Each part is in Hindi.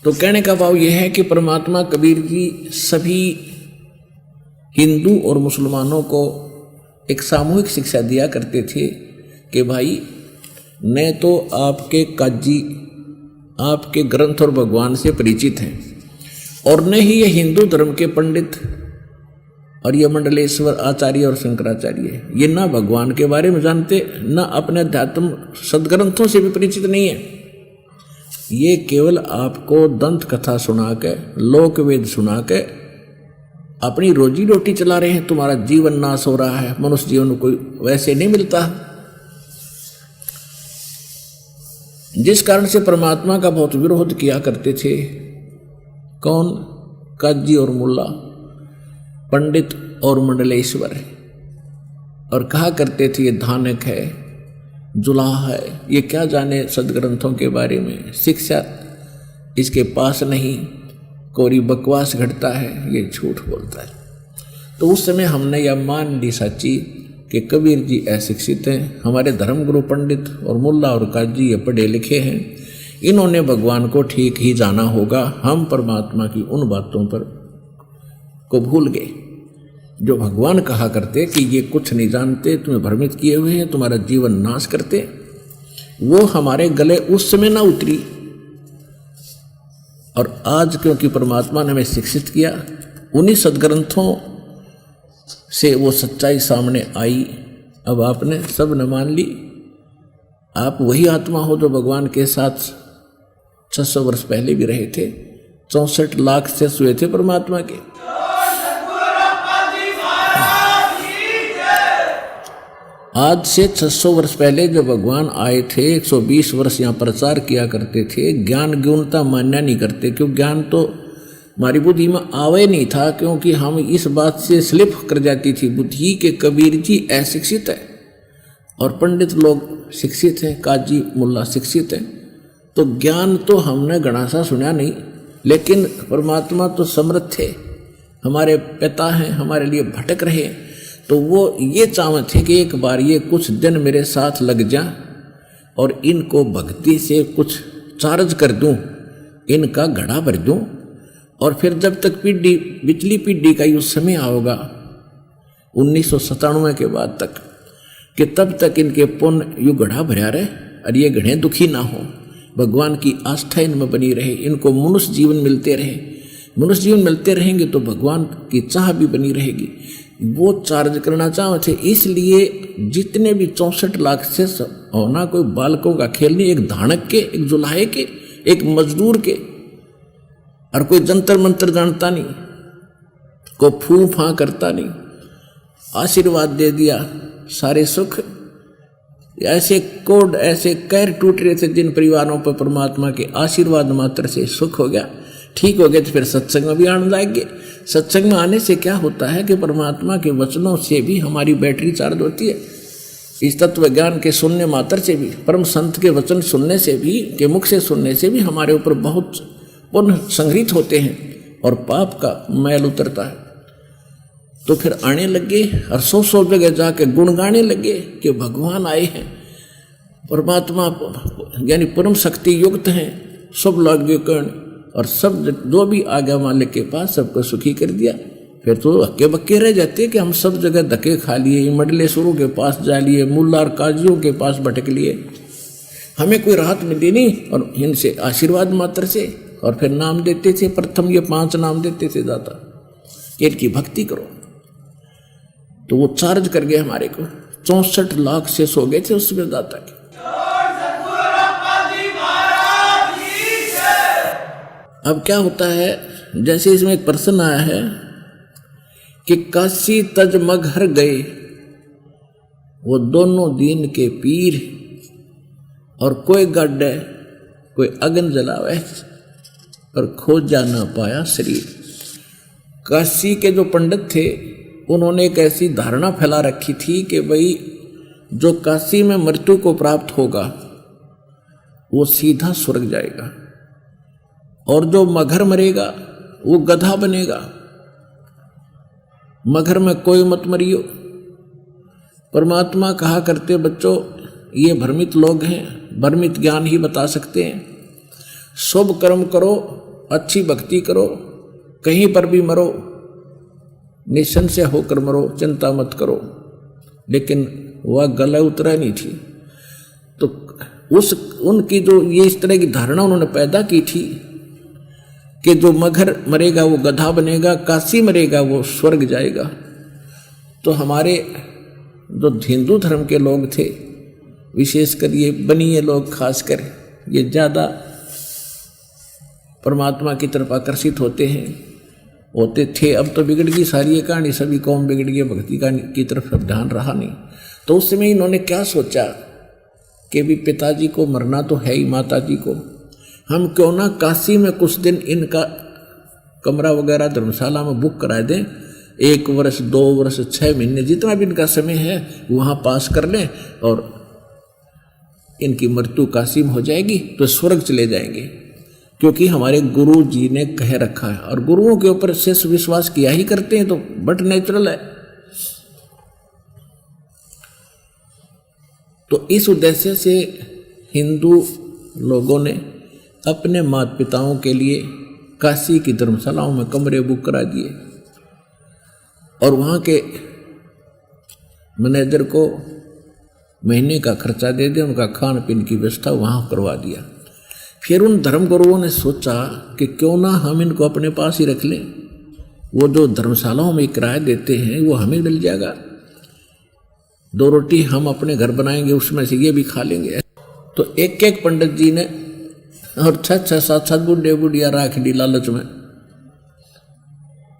तो कहने का भाव यह है कि परमात्मा कबीर जी सभी हिंदू और मुसलमानों को एक सामूहिक शिक्षा दिया करते थे कि भाई न तो आपके काजी आपके ग्रंथ और भगवान से परिचित हैं और न ही ये हिंदू धर्म के पंडित और ये मंडलेश्वर आचार्य और शंकराचार्य ये ना भगवान के बारे में जानते ना अपने अध्यात्म सदग्रंथों से भी परिचित नहीं है। ये केवल आपको दंत कथा सुना के लोक वेद सुना के अपनी रोजी रोटी चला रहे हैं। तुम्हारा जीवन नाश हो रहा है। मनुष्य जीवन कोई वैसे नहीं मिलता। जिस कारण से परमात्मा का बहुत विरोध किया करते थे कौन? काजी और मुल्ला, पंडित और मंडलेश्वर, और कहा करते थे ये धानक है, जुलाह है, ये क्या जाने सदग्रंथों के बारे में, शिक्षा इसके पास नहीं, कोरी बकवास घटता है, ये झूठ बोलता है। तो उस समय हमने यह मान ली सच्ची कि कबीर जी अशिक्षित हैं, हमारे धर्मगुरु पंडित और मुल्ला और काजी ये पढ़े लिखे हैं, इन्होंने भगवान को ठीक ही जाना होगा। हम परमात्मा की उन बातों पर को भूल गए जो भगवान कहा करते कि ये कुछ नहीं जानते, तुम्हें भ्रमित किए हुए हैं, तुम्हारा जीवन नाश करते। वो हमारे गले उस समय ना उतरी। और आज क्योंकि परमात्मा ने हमें शिक्षित किया, उन्हीं सदग्रंथों से वो सच्चाई सामने आई। अब आपने सब न मान ली। आप वही आत्मा हो जो भगवान के साथ 600 वर्ष पहले भी रहे थे। 64 लाख से हुए थे परमात्मा के। आज से 600 वर्ष पहले जब भगवान आए थे 120 वर्ष यहाँ प्रचार किया करते थे। ज्ञान गौणता मान्य नहीं करते, क्यों? ज्ञान तो हमारी बुद्धि में आवे नहीं था, क्योंकि हम इस बात से स्लिप कर जाती थी बुद्धि के कबीर जी अशिक्षित है और पंडित लोग शिक्षित हैं, काजी मुल्ला शिक्षित हैं। तो ज्ञान तो हमने घना सा सुना नहीं, लेकिन परमात्मा तो समर्थ थे, हमारे पिता हैं, हमारे लिए भटक रहे। तो वो ये चाहते थे कि एक बार ये कुछ दिन मेरे साथ लग जा और इनको भक्ति से कुछ चार्ज कर दूं, इनका घड़ा भर दूं, और फिर जब तक पीढ़ी पिछली पीढ़ी का युग समय आओगा 1997 के बाद तक, कि तब तक इनके पुण्य युग घड़ा भरा रहे और ये घड़े दुखी ना हो, भगवान की आस्था इनमें बनी रहे, इनको मनुष्य जीवन मिलते रहे। मनुष्य जीवन मिलते रहेंगे तो भगवान की चाह भी बनी रहेगी। वो चार्ज करना चाहते थे। इसलिए जितने भी 64 लाख से होना कोई बालकों का खेल नहीं, एक धानक के, एक जुलाहे के, एक मजदूर के, और कोई जंतर मंतर जानता नहीं, कोई फू फां करता नहीं। आशीर्वाद दे दिया, सारे सुख। ऐसे कोड, ऐसे कैर टूट रहे थे जिन परिवारों पर परमात्मा के आशीर्वाद मात्र से सुख हो गया, ठीक हो गए, तो फिर सत्संग में भी आने लगे। सत्संग में आने से क्या होता है कि परमात्मा के वचनों से भी हमारी बैटरी चार्ज होती है। इस तत्व ज्ञान के सुनने मात्र से भी, परम संत के वचन सुनने से भी, के मुख से सुनने से भी हमारे ऊपर बहुत पुण्य संग्रहित होते हैं और पाप का मैल उतरता है। तो फिर आने लगे और 100 जगह जाके गुण गाने लगे कि भगवान आए हैं, परमात्मा यानी परम शक्ति युक्त हैं, सब लागे कर्ण, और सब जो भी आज्ञा मालिक के पास सबको सुखी कर दिया। फिर तो हक्के बक्के रह जाते कि हम सब जगह धक्के खा लिए, मंडलेश्वरों के पास जा लिए, मुल्ला और काजियों के पास भटक लिए, हमें कोई राहत मिली नहीं, और इनसे आशीर्वाद मात्र से। और फिर नाम देते थे, प्रथम ये 5 नाम देते थे दाता, इनकी भक्ति करो। तो वो चार्ज कर गए हमारे को। 64 लाख से सो गए थे उसमें दाता के। अब क्या होता है, जैसे इसमें एक प्रश्न आया है कि काशी तज मगहर गए वो दोनों दीन के पीर, और कोई गड्ढे कोई अगन जलावे पर खोजा ना पाया शरीर। काशी के जो पंडित थे उन्होंने एक ऐसी धारणा फैला रखी थी कि भाई जो काशी में मृत्यु को प्राप्त होगा वो सीधा स्वर्ग जाएगा, और जो मगहर मरेगा वो गधा बनेगा। मगहर में कोई मत मरियो। परमात्मा कहा करते बच्चों, ये भ्रमित लोग हैं, भ्रमित ज्ञान ही बता सकते हैं। शुभ कर्म करो अच्छी भक्ति करो, कहीं पर भी मरो, निसंशय होकर मरो, चिंता मत करो। लेकिन वह गला उतरा नहीं थी। तो उनकी जो ये इस तरह की धारणा उन्होंने पैदा की थी कि जो मगर मरेगा वो गधा बनेगा, काशी मरेगा वो स्वर्ग जाएगा। तो हमारे जो हिंदू धर्म के लोग थे, विशेषकर ये बनिए लोग, खासकर ये ज़्यादा परमात्मा की तरफ आकर्षित होते थे। अब तो बिगड़ गई सारी ये कहानी, सभी कौम बिगड़ गई, भक्ति की तरफ अब ध्यान रहा नहीं। तो उस समय इन्होंने क्या सोचा कि भी पिताजी को मरना तो है ही, माता जी को, हम क्यों ना काशी में कुछ दिन इनका कमरा वगैरह धर्मशाला में बुक करा दें, 1 वर्ष 2 वर्ष 6 महीने जितना भी इनका समय है वहाँ पास कर लें और इनकी मृत्यु काशी में हो जाएगी तो स्वर्ग चले जाएंगे। क्योंकि हमारे गुरु जी ने कह रखा है और गुरुओं के ऊपर शेष विश्वास किया ही करते हैं, तो बट नेचुरल है। तो इस उद्देश्य से हिंदू लोगों ने अपने माता पिताओं के लिए काशी की धर्मशालाओं में कमरे बुक करा दिए और वहाँ के मैनेजर को महीने का खर्चा दे दिया, उनका खान पीन की व्यवस्था वहाँ करवा दिया। फिर उन धर्मगुरुओं ने सोचा कि क्यों ना हम इनको अपने पास ही रख लें, वो जो धर्मशालाओं में किराया देते हैं वो हमें मिल जाएगा, 2 रोटी हम अपने घर बनाएंगे, उसमें से ये भी खा लेंगे। तो एक पंडित जी ने और 6 7 बुढ़े बुढ़िया राख दी लालच में।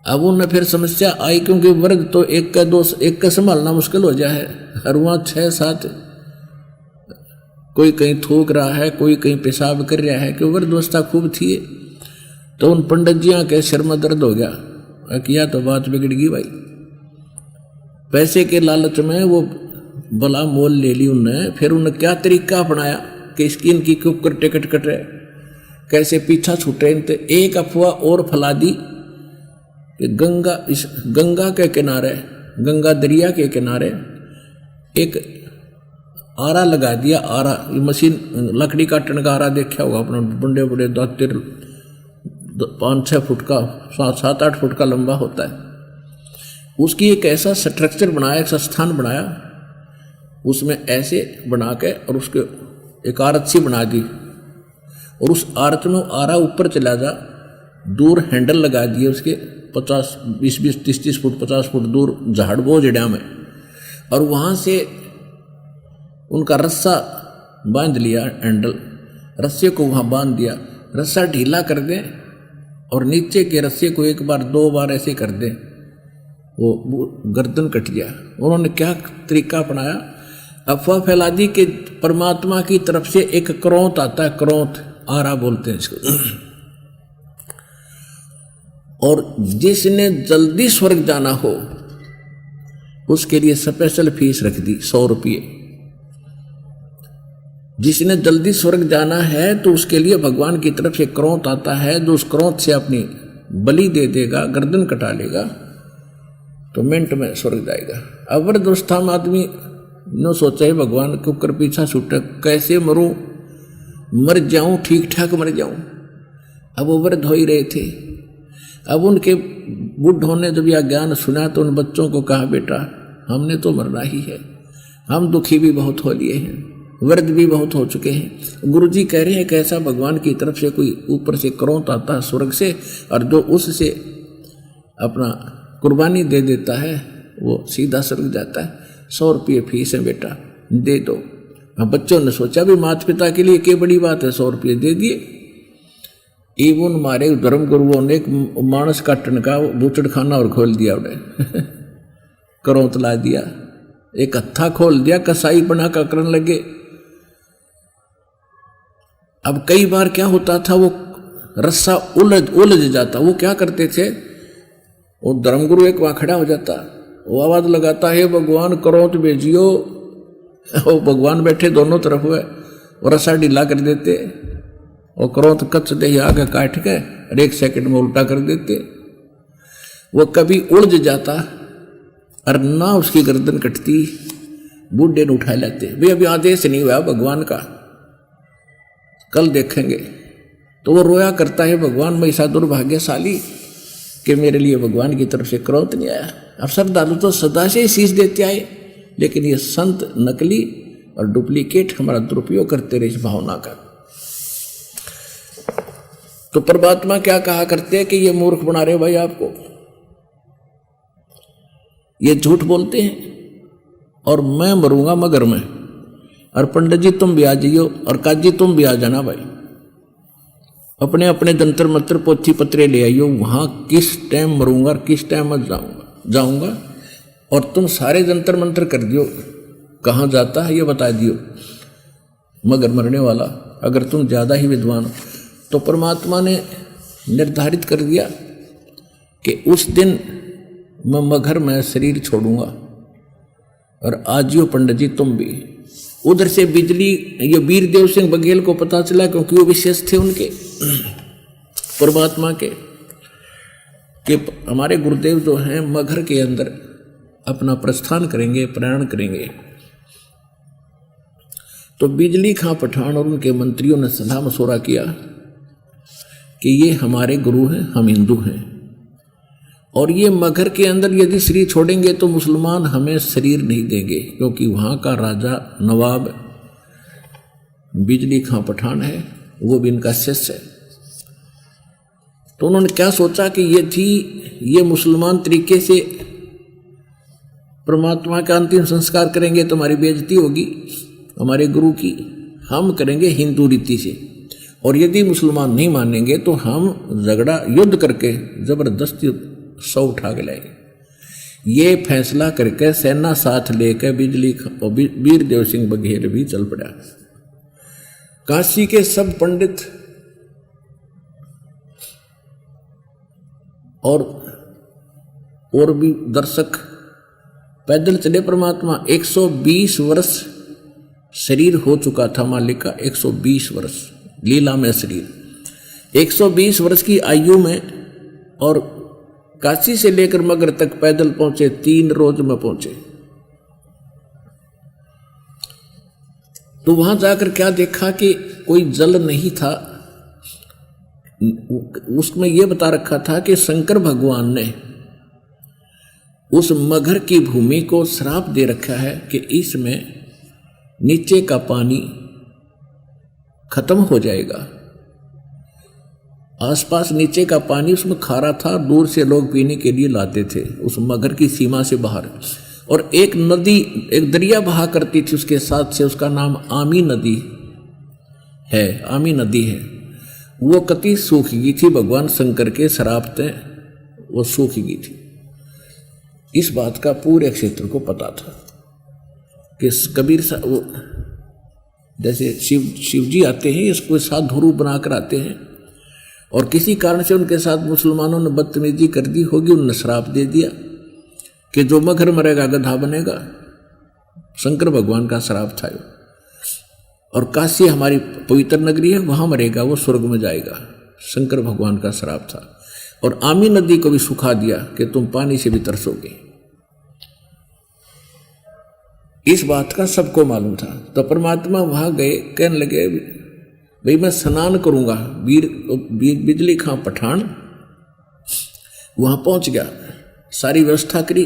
अब उन्हें फिर समस्या आई, क्योंकि वर्ग तो एक का संभालना मुश्किल हो जाए है, और वहाँ 6 7 कोई कहीं थूक रहा है, कोई कहीं पेशाब कर रहा है, क्योंकि व्यवस्था खूब थी। तो उन पंडित जियाँ के सिर में दर्द हो गया, किया तो बात बिगड़ गई भाई। पैसे के लालच में वो भला मोल ले ली उनने। फिर उन्हें क्या तरीका अपनाया कि स्किन की कुकर टिकट कट रहे, कैसे पीछा छूटे। तो एक अफवाह और फैला दी कि गंगा के किनारे, गंगा दरिया के किनारे एक आरा लगा दिया। आरा, ये मशीन लकड़ी काटने का आरा देखा होगा अपना, बड़े बड़े 5-6 फुट का, 7-8 फुट का लंबा होता है। उसकी एक ऐसा स्ट्रक्चर बनाया, एक स्थान बनाया, उसमें ऐसे बना के और उसके एक आरत सी बना दी, और उस आरत में आरा ऊपर चला जा, दूर हैंडल लगा दिए उसके 50 20 30 फुट 50 फुट दूर झाड़ बो जड़ा में, और वहाँ से उनका रस्सा बांध लिया, हैंडल रस्से को वहाँ बांध दिया। रस्सा ढीला कर दें और नीचे के रस्से को 1 बार 2 बार ऐसे कर दें, वो गर्दन कट गया। उन्होंने क्या तरीका अपनाया, अफवाह फैला दी कि परमात्मा की तरफ से एक क्रोंत आता है, क्रोंत आरा बोलते हैं इसको, और जिसने जल्दी स्वर्ग जाना हो उसके लिए स्पेशल फीस रख दी 100 रुपये। जिसने जल्दी स्वर्ग जाना है तो उसके लिए भगवान की तरफ से क्रोंत आता है, जो उस क्रोंत से अपनी बलि दे देगा, गर्दन कटा लेगा तो मिनट में स्वर्ग जाएगा। अवर दोस्ता में आदमी न सोचा है भगवान के ऊपर पीछा छूटे, कैसे मरूं, मर जाऊं, ठीक ठाक मर जाऊं। अब वो वृद्ध हो ही रहे थे। अब उनके बुढ़ों ने जब यह ज्ञान सुना तो उन बच्चों को कहा, बेटा हमने तो मरना ही है, हम दुखी भी बहुत हो लिए हैं, वृद्ध भी बहुत हो चुके हैं। गुरुजी कह रहे हैं कि ऐसा भगवान की तरफ से कोई ऊपर से क्रोंत आता है स्वर्ग से, और जो उससे अपना कुर्बानी दे देता है वो सीधा स्वर्ग जाता है। 100 रुपये फीस है बेटा, दे दो। अब बच्चों ने सोचा भी माता पिता के लिए क्या बड़ी बात है, 100 रुपये दे दिए। इवन हमारे धर्म गुरुओं ने एक मानस काटन का बूचड़ खाना और खोल दिया उन्हें क्रोंत ला दिया, एक हत्था खोल दिया, कसाई बना कर करने लगे। अब कई बार क्या होता था, वो रस्सा उलझ जाता। वो क्या करते थे, वो धर्मगुरु एक वहाँ खड़ा हो जाता, वो आवाज लगाता है, भगवान क्रोंत भेजियो। वो भगवान बैठे दोनों तरफ हुए, वो रस्सा ढीला कर देते, और क्रोंत कच दे आगे काट के और 1 सेकंड में उल्टा कर देते। वो कभी उलझ जाता और ना उसकी गर्दन कटती, बूढ़े ने उठा लेते। भाई अभी आदेश नहीं हुआ भगवान का, कल देखेंगे। तो वो रोया करता है, भगवान मैं ऐसा दुर्भाग्यशाली कि मेरे लिए भगवान की तरफ से क्रोध नहीं आया। अब श्रद्धालु तो सदा से ही शीश देते आए, लेकिन ये संत नकली और डुप्लीकेट हमारा दुरुपयोग करते रहे इस भावना का। तो परमात्मा क्या कहा करते हैं कि ये मूर्ख बना रहे भाई आपको, ये झूठ बोलते हैं और मैं मरूंगा मगर में, और पंडित जी तुम भी आ जाइयो और काजी तुम भी आ जाना भाई, अपने अपने जंतर मंत्र पोथी पत्रे ले आइयो, वहां किस टाइम मरूंगा और किस टाइम मत जाऊंगा और तुम सारे जंतर मंत्र कर दियो, कहाँ जाता है ये बता दियो मगर मरने वाला, अगर तुम ज़्यादा ही विद्वान हो। तो परमात्मा ने निर्धारित कर दिया कि उस दिन मैं मगर में शरीर छोड़ूंगा और आजियो पंडित जी तुम भी। उधर से बिजली, ये वीरदेव सिंह बघेल को पता चला, क्योंकि वो विशेष थे उनके परमात्मा के, कि हमारे गुरुदेव जो हैं मगर के अंदर अपना प्रस्थान करेंगे, प्रयाण करेंगे। तो बिजली खां पठान और उनके मंत्रियों ने सलाह मशवरा किया कि ये हमारे गुरु हैं, हम हिंदू हैं, और ये मगर के अंदर यदि शरीर छोड़ेंगे तो मुसलमान हमें शरीर नहीं देंगे, क्योंकि वहाँ का राजा नवाब बिजली खां पठान है, वो भी इनका शिष्य है। तो उन्होंने क्या सोचा कि ये मुसलमान तरीके से परमात्मा का अंतिम संस्कार करेंगे तो हमारी बेइज्जती होगी हमारे गुरु की, हम करेंगे हिंदू रीति से, और यदि मुसलमान नहीं मानेंगे तो हम झगड़ा युद्ध करके जबरदस्ती सौ उठा के लाएंगे। ये फैसला करके सेना साथ लेकर बिजली और वीरदेव सिंह बघेल भी चल पड़ा। काशी के सब पंडित और भी दर्शक पैदल चले। परमात्मा 120 वर्ष शरीर हो चुका था मालिक का, 120 वर्ष लीला में शरीर, 120 वर्ष की आयु में, और काशी से लेकर मगर तक पैदल पहुंचे, 3 रोज में पहुंचे। तो वहां जाकर क्या देखा कि कोई जल नहीं था, उसमें यह बता रखा था कि शंकर भगवान ने उस मगर की भूमि को श्राप दे रखा है कि इसमें नीचे का पानी खत्म हो जाएगा। आसपास नीचे का पानी उसमें खारा था, दूर से लोग पीने के लिए लाते थे उस मगर की सीमा से बाहर। और एक नदी, एक दरिया बहा करती थी उसके साथ से, उसका नाम आमी नदी है, आमी नदी है। वो कति सूख गई थी, भगवान शंकर के श्राप से वो सूख गई थी। इस बात का पूरे क्षेत्र को पता था कि कबीर साहब जैसे शिव जी आते हैं, इसको साथ धुरू बनाकर आते हैं, और किसी कारण से उनके साथ मुसलमानों ने बदतमीजी कर दी होगी, उन्होंने श्राप दे दिया कि जो मगर मरेगा गधा बनेगा। शंकर भगवान का श्राप था। और काशी हमारी पवित्र नगरी है, वहां मरेगा वो स्वर्ग में जाएगा, शंकर भगवान का श्राप था। और आमी नदी को भी सुखा दिया कि तुम पानी से भी तरसोगे। इस बात का सबको मालूम था। तो परमात्मा वहां गए, कहने लगे भाई मैं स्नान करूंगा। बिजली खां पठान वहां पहुंच गया, सारी व्यवस्था करी,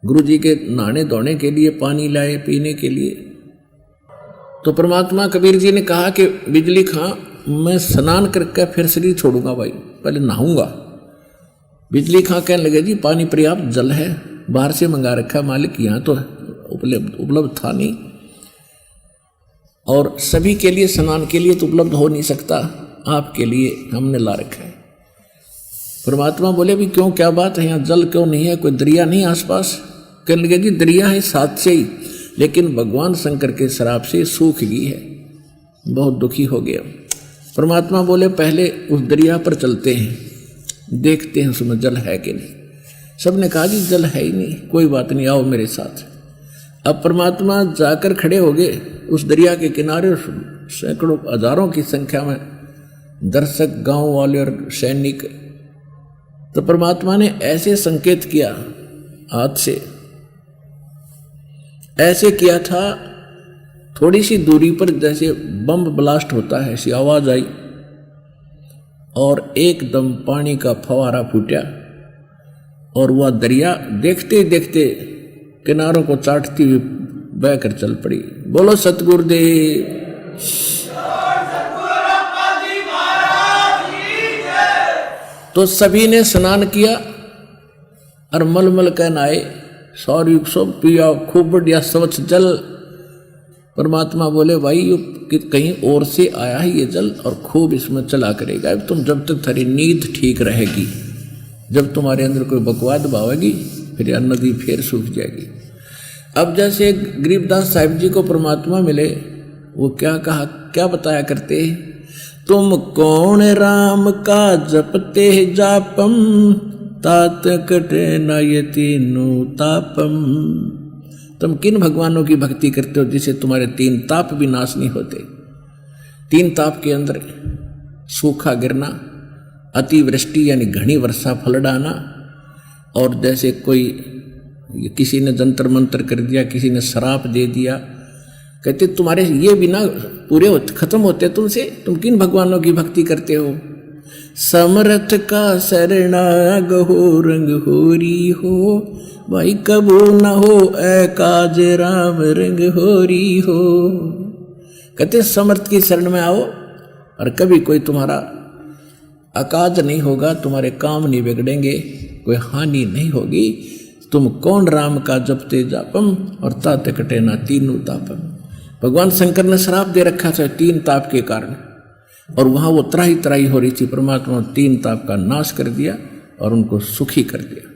गुरु जी के नहाने धोने के लिए पानी लाए, पीने के लिए। तो परमात्मा कबीर जी ने कहा कि बिजली खां मैं स्नान करके फिर शरीर छोड़ूंगा भाई, पहले नहाऊंगा। बिजली खां कहने लगे जी पानी पर्याप्त जल है, बाहर से मंगा रखा मालिक, यहाँ तो उपलब्ध था नहीं, और सभी के लिए स्नान के लिए तो उपलब्ध हो नहीं सकता, आपके लिए हमने ला रखा है। परमात्मा बोले भी क्यों, क्या बात है, यहाँ जल क्यों नहीं है, कोई दरिया नहीं आसपास? कहने लगे जी दरिया है साथ से ही, लेकिन भगवान शंकर के श्राप से सूख गई है, बहुत दुखी हो गया। परमात्मा बोले पहले उस दरिया पर चलते हैं, देखते हैं उसमें जल है कि नहीं। सबने कहा जी जल है ही नहीं, कोई बात नहीं, आओ मेरे साथ। अब परमात्मा जाकर खड़े हो गए उस दरिया के किनारे, सैकड़ों हजारों की संख्या में दर्शक, गांव वाले और सैनिक। तो परमात्मा ने ऐसे संकेत किया हाथ से, ऐसे किया था, थोड़ी सी दूरी पर जैसे बम ब्लास्ट होता है ऐसी आवाज आई, और एकदम पानी का फवारा फूटा और वह दरिया देखते देखते किनारों को चाटती हुई बहकर चल पड़ी। बोलो सतगुरुदेव। तो सभी ने स्नान किया और मलमल कह नहाए, सारी सब पिया, खूब बढ़िया स्वच्छ जल। परमात्मा बोले भाई ये कहीं और से आया है ये जल और खूब इसमें चला करेगा। तुम जब तक थारी नींद ठीक रहेगी, जब तुम्हारे अंदर कोई बकवाद भावेगी, फिर यह नदी फिर सूख जाएगी। अब जैसे गरीबदास साहिब जी को परमात्मा मिले, वो क्या कहा, क्या बताया करते, तुम कौन राम का जपते जापम, तात कटे न ये तीनों तापम। तुम किन भगवानों की भक्ति करते हो जिसे तुम्हारे 3 ताप भी नाश नहीं होते। 3 ताप के अंदर सूखा गिरना, अतिवृष्टि यानी घनी वर्षा फल डाना, और जैसे कोई किसी ने जंतर मंतर कर दिया, किसी ने श्राप दे दिया, कहते तुम्हारे ये बिना पूरे खत्म होते तुमसे, तुम किन भगवानों की भक्ति करते हो। समर्थ का शरणाग हो रंग होरी हो, भाई कबू न हो ऐ काज राम रंग होरी हो। कहते समर्थ की शरण में आओ और कभी कोई तुम्हारा अकाज नहीं होगा, तुम्हारे काम नहीं बिगड़ेंगे, कोई हानि नहीं होगी। तुम कौन राम का जपते जापम, और तात कटे ना तीनों तापम। भगवान शंकर ने श्राप दे रखा था 3 ताप के कारण, और वहां वो त्राही त्राही हो रही थी। परमात्मा ने 3 ताप का नाश कर दिया और उनको सुखी कर दिया।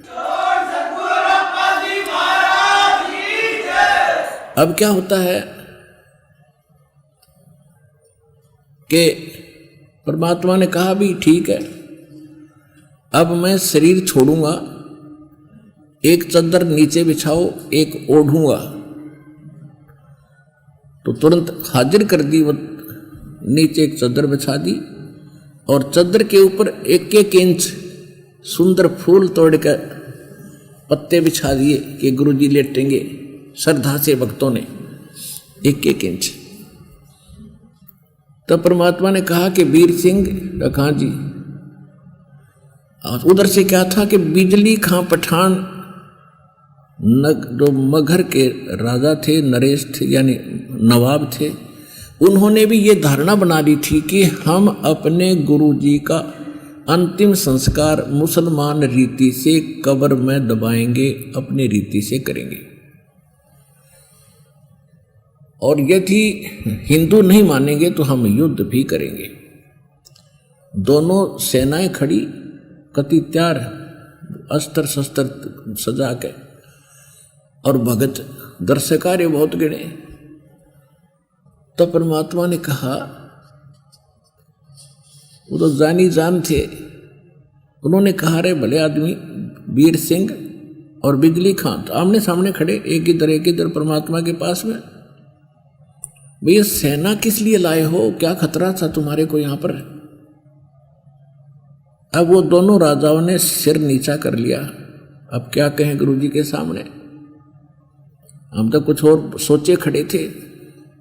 अब क्या होता है कि परमात्मा ने कहा भी ठीक है, अब मैं शरीर छोड़ूंगा, एक चद्दर नीचे बिछाओ, एक ओढ़ूंगा। तो तुरंत हाजिर कर दी, वो नीचे एक चद्दर बिछा दी और चद्दर के ऊपर 1-1 इंच सुंदर फूल तोड़ कर पत्ते बिछा दिए कि गुरुजी लेटेंगे। श्रद्धा से भक्तों ने 1-1 इंच। तब परमात्मा ने कहा कि वीर सिंह रखा जी, उधर से क्या था कि बिजली खां पठान जो मगहर के राजा थे, नरेश थे यानी नवाब थे, उन्होंने भी ये धारणा बना ली थी कि हम अपने गुरुजी का अंतिम संस्कार मुसलमान रीति से कब्र में दबाएंगे, अपनी रीति से करेंगे। और यदि हिंदू नहीं मानेंगे तो हम युद्ध भी करेंगे। दोनों सेनाएं खड़ी, कति त्यार, अस्त्र शस्त्र सजा के, और भगत दर्शकारे बहुत गिने। तो परमात्मा ने कहा, वो तो जानी जान थे, उन्होंने कहा रे भले आदमी वीर सिंह और बिजली खां तो आमने सामने खड़े, एक इधर परमात्मा के पास में। भैया सेना किस लिए लाए हो, क्या खतरा था तुम्हारे को यहां पर। अब वो दोनों राजाओं ने सिर नीचा कर लिया। अब क्या कहें गुरुजी के सामने, हम तो कुछ और सोचे खड़े थे।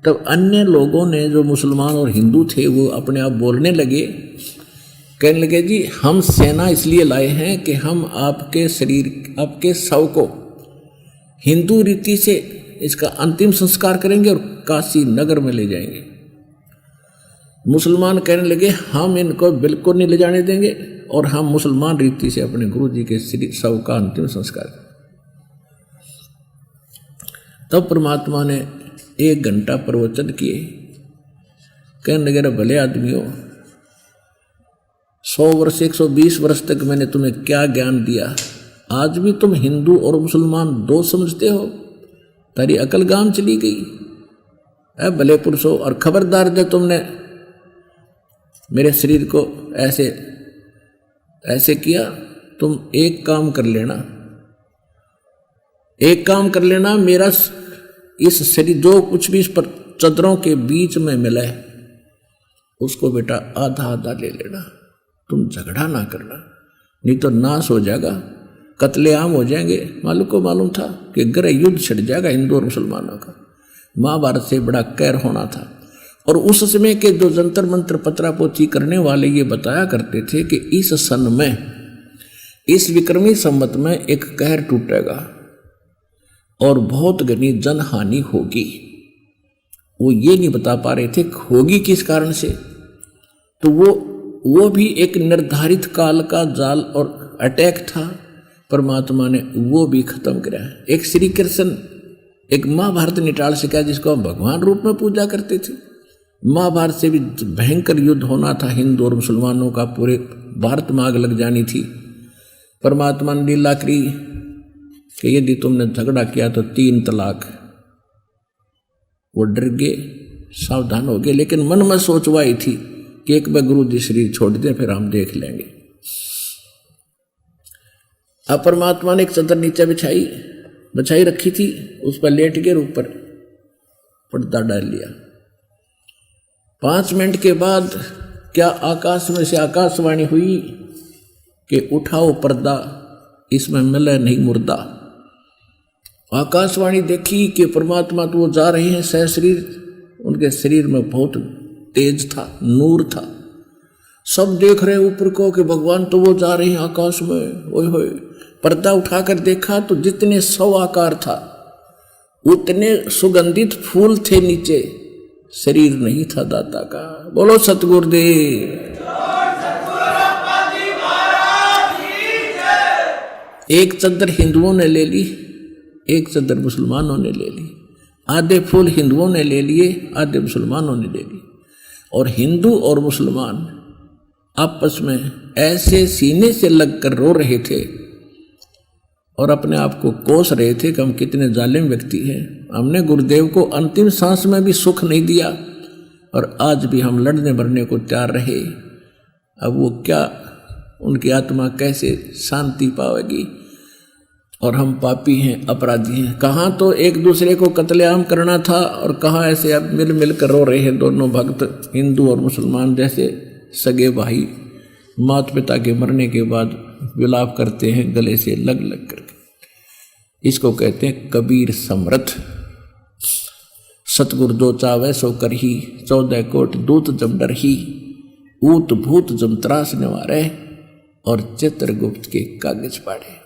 तब अन्य लोगों ने, जो मुसलमान और हिंदू थे, वो अपने आप बोलने लगे, कहने लगे जी हम सेना इसलिए लाए हैं कि हम आपके शरीर, आपके शव को हिंदू रीति से इसका अंतिम संस्कार करेंगे और काशी नगर में ले जाएंगे। मुसलमान कहने लगे हम इनको बिल्कुल नहीं ले जाने देंगे और हम मुसलमान रीति से अपने गुरु जी के शव का अंतिम संस्कार। तब परमात्मा ने 1 घंटा प्रवचन किए, कहने लगे भले आदमियों, 100 वर्ष 120 वर्ष तक मैंने तुम्हें क्या ज्ञान दिया, आज भी तुम हिंदू और मुसलमान 2 समझते हो, तारी अकल गाम चली गई। अब भले पुरुषों, और खबरदार जब तुमने मेरे शरीर को ऐसे किया, तुम एक काम कर लेना, मेरा इस शरीर जो कुछ भी इस पर चदरों के बीच में मिला है उसको बेटा आधा आधा ले लेना, तुम झगड़ा ना करना, नहीं तो नाश हो जाएगा, कत्लेआम हो जाएंगे। मालूम था कि गृह युद्ध छिड़ जाएगा हिंदू और मुसलमानों का। महाभारत से बड़ा कहर होना था। और उस समय के जो जंतर मंत्र पत्रापोथी करने वाले ये बताया करते थे कि इस सन में, इस विक्रमी संवत में एक कहर टूटेगा और बहुत घनी जनहानि होगी। वो ये नहीं बता पा रहे थे होगी किस कारण से, तो वो भी एक निर्धारित काल का जाल और अटैक था। परमात्मा ने वो भी खत्म किया। एक श्री कृष्ण एक महाभारत निटाल से क्या, जिसको हम भगवान रूप में पूजा करते थे। महाभारत से भी भयंकर युद्ध होना था हिंदू और मुसलमानों का, पूरे भारत में आग लग जानी थी। परमात्मा ने लीला करी कि यदि तुमने झगड़ा किया तो 3 तलाक। वो डर गए, सावधान हो गए, लेकिन मन में सोचवाई थी कि एक बार गुरु जी शरीर छोड़ दें फिर हम देख लेंगे। अब परमात्मा ने एक चादर नीचे बिछाई रखी थी, उस पर लेट के ऊपर पर्दा डाल लिया। 5 मिनट के बाद क्या आकाश में से आकाशवाणी हुई कि उठाओ पर्दा, इसमें मिले नहीं मुर्दा। आकाशवाणी देखी कि परमात्मा तो वो जा रहे हैं सहशरीर, उनके शरीर में बहुत तेज था, नूर था। सब देख रहे ऊपर को कि भगवान तो वो जा रहे हैं आकाश में। ओए होए, पर्दा उठाकर देखा तो जितने 100 आकार था उतने सुगंधित फूल थे नीचे, शरीर नहीं था दाता का। बोलो सतगुरुदेव। एक चद्दर हिंदुओं ने ले ली, एक चद्दर मुसलमानों ने ले ली। आधे फूल हिंदुओं ने ले लिए, आधे मुसलमानों ने ले लिए। और हिंदू और मुसलमान आपस में ऐसे सीने से लगकर रो रहे थे और अपने आप को कोस रहे थे कि हम कितने जालिम व्यक्ति हैं। हमने गुरुदेव को अंतिम सांस में भी सुख नहीं दिया और आज भी हम लड़ने मरने को तैयार रहे। अब वो क्या, उनकी आत्मा कैसे शांति पाएगी। और हम पापी हैं, अपराधी हैं। कहाँ तो एक दूसरे को कत्लेआम करना था और कहाँ ऐसे अब मिल कर रो रहे हैं दोनों भक्त, हिंदू और मुसलमान जैसे सगे भाई माता पिता के मरने के बाद विलाप करते हैं गले से लग करके। इसको कहते हैं कबीर समरथ। सतगुरु जो चावे सो कर ही, 14 कोट दूत जम डर ही, ऊत भूत जम त्रास निवारे और चित्रगुप्त के कागज पाड़े।